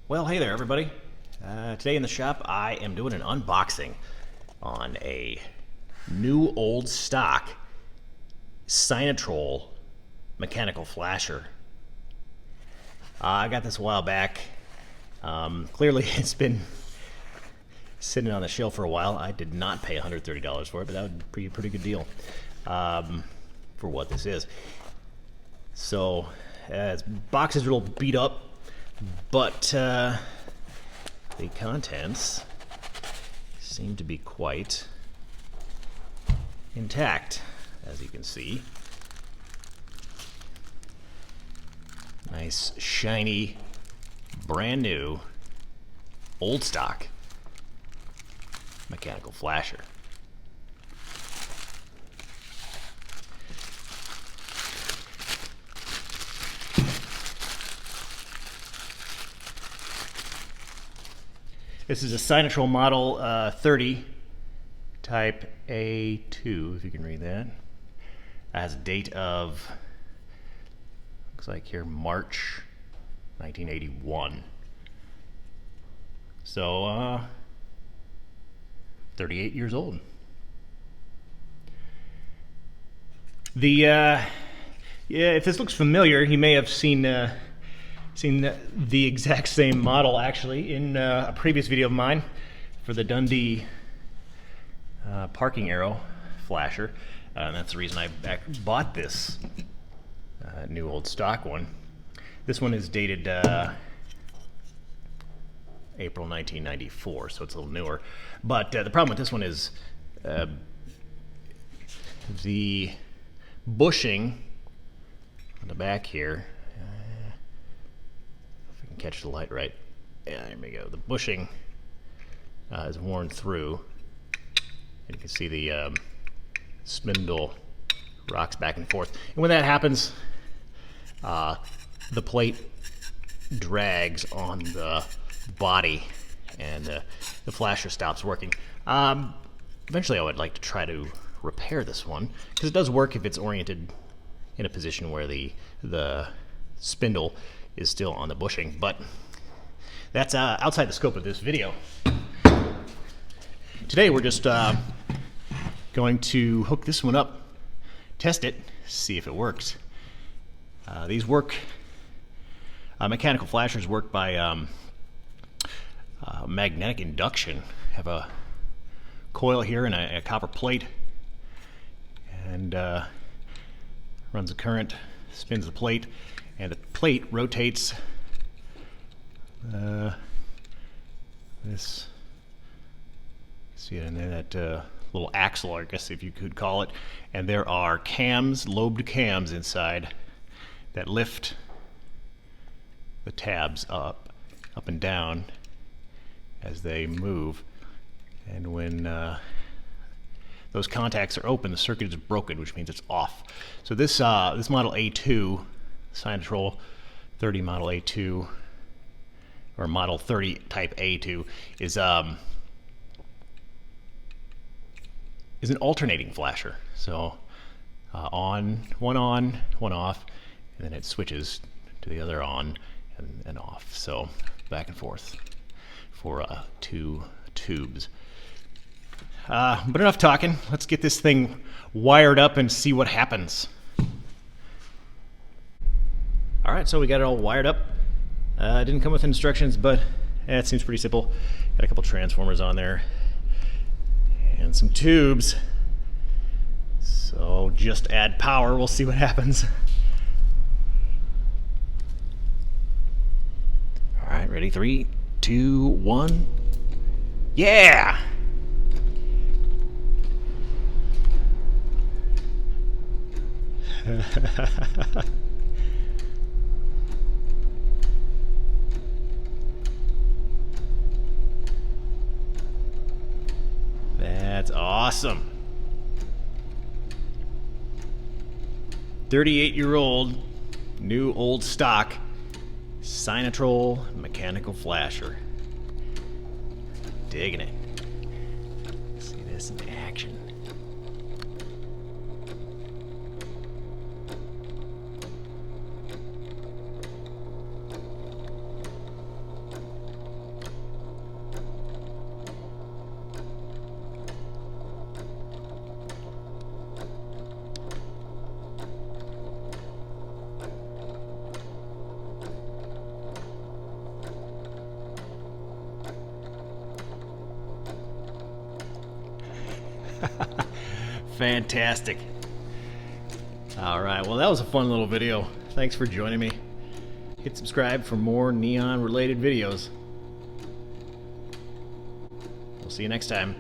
Well, hey there, everybody. Today in the shop, I am doing an unboxing on a new old stock Signatrol mechanical flasher. I got this a while back. Clearly, it's been sitting on the shelf for a while. I did not pay $130 for it, but that would be a pretty good deal for what this is. So, its box is a little beat up, but the contents seem to be quite intact, as you can see. Nice, shiny, brand new, old stock mechanical flasher. This is a Signatrol Model 30 type A2, if you can read that. It has a date of, looks like here, March 1981. So, 38 years old. Yeah, if this looks familiar, you may have seen the exact same model actually in a previous video of mine for the Dundee parking arrow flasher. And that's the reason I bought this new old stock one. This one is dated April 1994, so it's a little newer. But the problem with this one is the bushing on the back here. If I can catch the light right. Yeah, there we go. The bushing is worn through. And you can see the spindle rocks back and forth. And when that happens, the plate drags on the body and the flasher stops working. Eventually I would like to try to repair this one, because it does work if it's oriented in a position where the spindle is still on the bushing, but that's outside the scope of this video. Today we're just going to hook this one up, test it, see if it works. These work, mechanical flashers work by magnetic induction. Have a coil here and a copper plate, and runs a current, spins the plate, and the plate rotates this, see it in there, that little axle, I guess if you could call it, and there are cams, lobed cams inside that lift the tabs up and down as they move. And when those contacts are open, the circuit is broken, which means it's off. So this model A2, Signatrol 30 model A2, or model 30 type A2, is an alternating flasher. So one on, one off, and then it switches to the other on and off. So back and forth for 2 tubes. But enough talking. Let's get this thing wired up and see what happens. All right, so we got it all wired up. It didn't come with instructions, but it seems pretty simple. Got a couple transformers on there and some tubes. So just add power. We'll see what happens. All right, ready? 3, 2, 1. Yeah! That's awesome. 38-year-old, new old stock Signatrol mechanical flasher. Digging it. See this in action. Fantastic. All right, well, that was a fun little video. Thanks for joining me. Hit subscribe for more neon related videos. We'll see you next time.